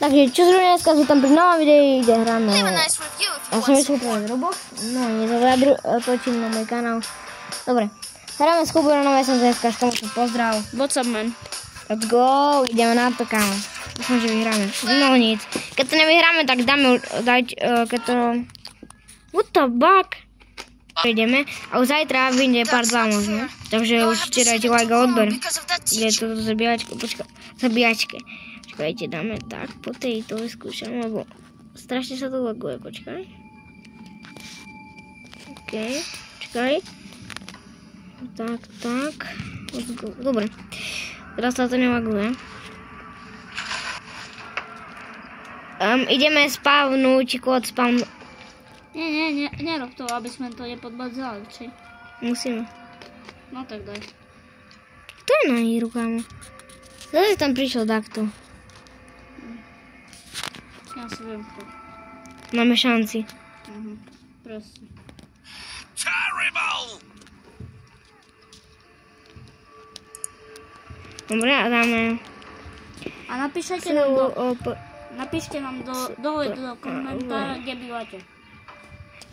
Takže čo zrobíme dneska, vítam pri novom videu, kde hráme. Ja som vyšiel práve Roblox, no nezavádru, točím na môj kanál. Dobre, hráme s Kuburom, ja som dneska školku, pozdrav. What's up, man? Let's go, ideme na to, kámo. Myslím, že vyhráme. No nic. Keď to nevyhráme, tak dáme, keď to... What the fuck? Ideme a už zajtra vyjde part 2 možno. Takže určite dajte like a odber. Kde je to zabíjačka, počkaj, zabíjačke. Počkajte, dáme tak, po tejto vyskúšam, lebo strašne sa to laguje, počkaj. OK, počkaj. Tak, let's go. Dobre, teraz sa to nelaguje. Ideme spavnúť kód spawn. Nie, nerob to, aby sme to nepodbadzali, či? Musíme. No tak daj. Kto je na hýru, kámo? Zase tam prišiel takto. Ja si viem to. Máme šanci. Presne. Dobre, a dáme... A napíšte nám dole do komentára, kde bývate.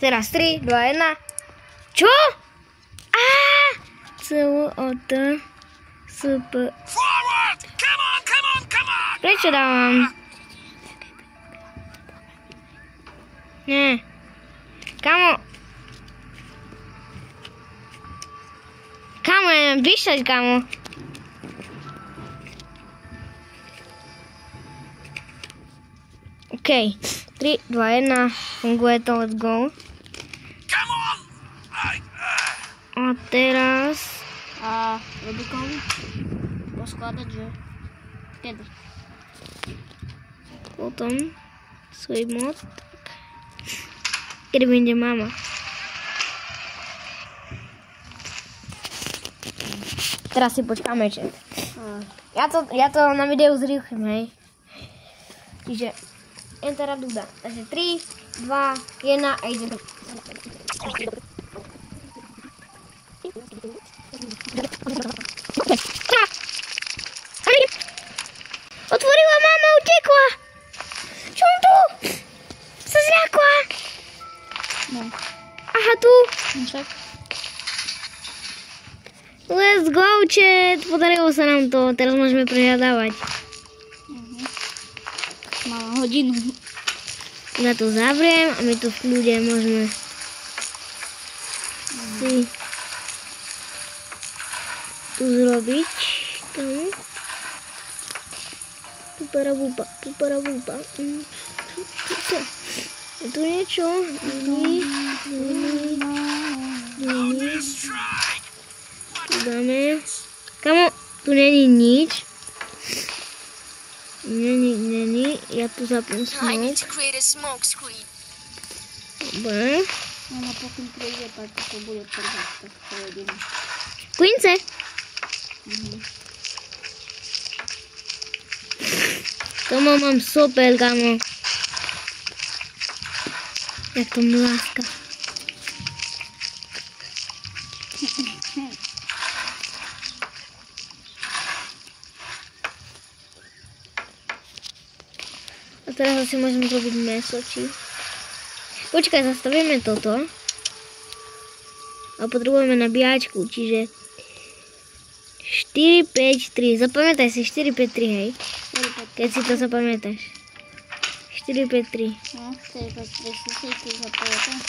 Teraz 3, 2, 1. Čo? C-O-T super. Prečo dávam? Nie. Kamo, ja neviem píšať, kamo. OK. 3, 2, 1. Funguje to, let's go. A teraz... A Rubikovi poskladať, že? Kedy? Potom svoj mod. Kedy vyjde mama. Teraz si počkáme, chat. Ja to na videu zrýchlim, hej. Čiže entera duda. Takže 3, 2, 1 a ideme. Otvorila mama, utekla. Čo on tu? Sa zľakla. No. Aha, tu. Však. Let's go, chat. Podarilo sa nám to. Teraz môžeme prehľadávať. Mám hodinu. Ja to zavriem a my to v kľude môžeme si tu zrobiť. Puparabúpa. Je tu niečo? Tu dáme. Kamo, tu není nič. Není. Ja tu zapnem smoke. Dobre. Mama pokým príde, tak to bude prvá. Tak to jedine. Klince. Tomu mám super, kamo. Jak to mláska. A teraz asi môžeme robiť mäso, či? Počkaj, zastavíme toto. A potrebujeme nabíjačku, čiže 4, 5, 3. Zapamätaj si 4, 5, 3, hej. Keď si to zapamätáš. 4, 5, 3. No, 4, 5, 3, si to zapamätáš.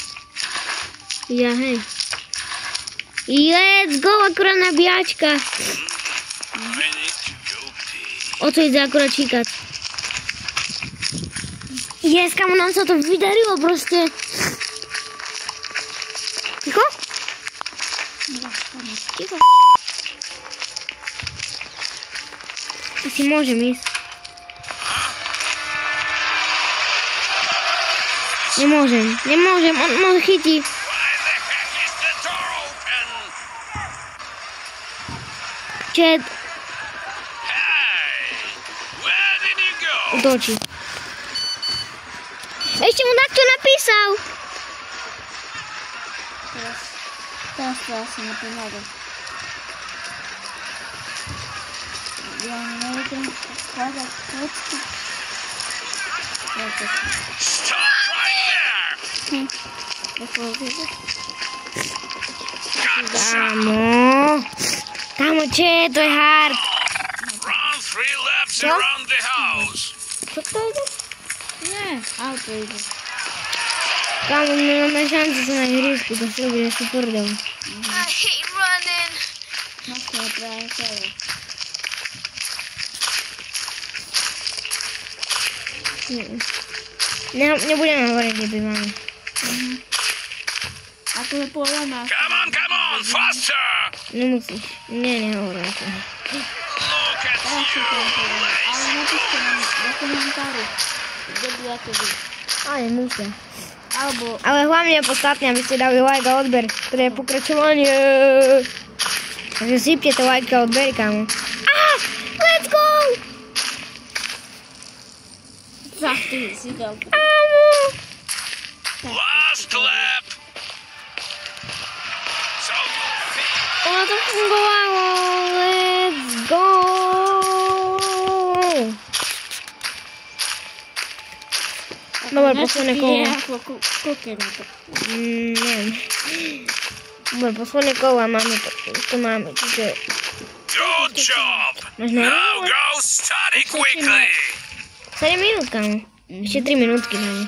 Ja, hej. Let's go, akurát nabíjačka. O to ide akurát číkať. Yes, kamo, nám sa to vydarilo proste. Ticho? Ticho. Asi môžem ísť. Nemôžem, on ma chytí. Chat. Utočí. Ešte mu takto napísal. Teraz to asi nepomôže. Ja neviem skladať kocky. Kámo, čo je? To je hard. Čo? Čo to ide? Nie, auto ide. Kámo, my máme šancu sa na ihrisku, to si robí asi prdel. I hate running. Vlastne práve celé. Nebudeme hovoriť, kde bývame. Akože povedeme. Come on, faster! Nemusíš. Nehovorím to. Look at Teraz si to poviem. Ale napíšte nám do komentáru, kde budete vy. Ale nemusia. Alebo Ale hlavne je podstatné, aby ste dali like a odber, ktoré je pokračovanie. Takže sypte to like a odbery, kámo. Let's go! za ty si dal. Kámo! Last lap. So Ono to fungovalo. Let's go! Dobre, posledné kolo. Ako koľké na to? Neviem. Dobre, posledné kolo a máme to máme, čiže... good job. Máš na... Now go study quickly. 7 minút, kámo. Ešte 3 minútky máme.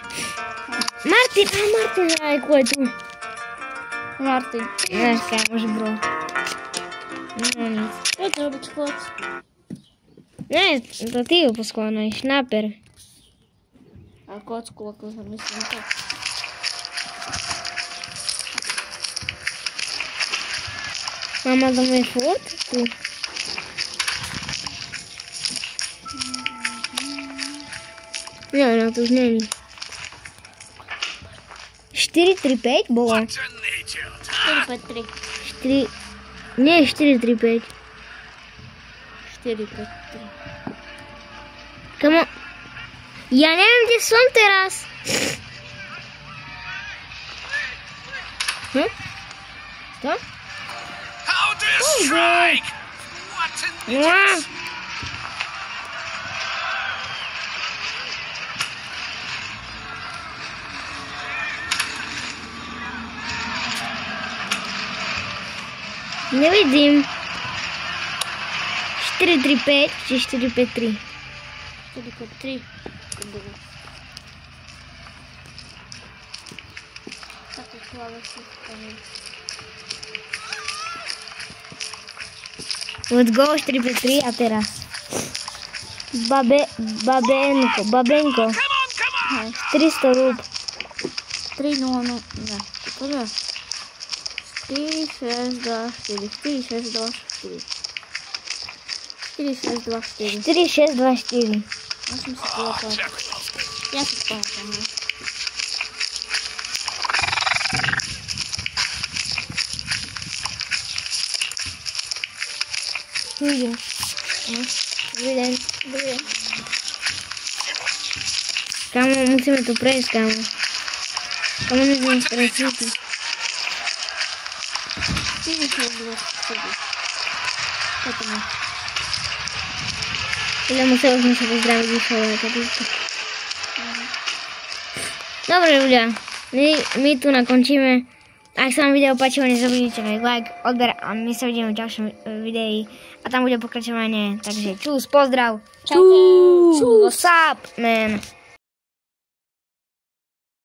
Martin hraje kvôli tu. Martin. Náš kámoš, bro. No nic. Čo to robiť chod? Ne, to ty ho poskladneš, šnáper. A kocku, ako sa myslím to. Mama tam je furt? Tu. No, to už není. 4-3-5 bolo. What an idiot. 4, 5, 3. 4... Nie, 4-3-5. 4, 5, 3. Kamo... Ja neviem, kde som teraz. To? How do you strike? What an idiot. Nevidím. 4-3-5 či 4-5-3. 4, 5, 3. Také klávesnička. Let's go, 4-5-3 a teraz. Babenko. Come on. 400 rúb. 3, 0, 0. Ne. Poďme. 4, 6, 2, 4. 4, 6, 2, 4. 4, 6, 2, 4. 4, 6, 2, 4. Musím si povedať. Ja si pamätám. Ne? Vidím. Dobrý deň. Kámo, musíme to prejsť, kámo. Kámo, musíme prejsť. 4, 6, 2, 4. Toto má. Museli sme sa pozdraviť vyšľovať. Dobre ľudia, my tu nakončíme. Ak sa vám video páčilo, nezabudnite like, odber a my sa vidíme v ďalšom videi. A tam bude pokračovanie. Takže čus, pozdrav. Čau. What's up, man?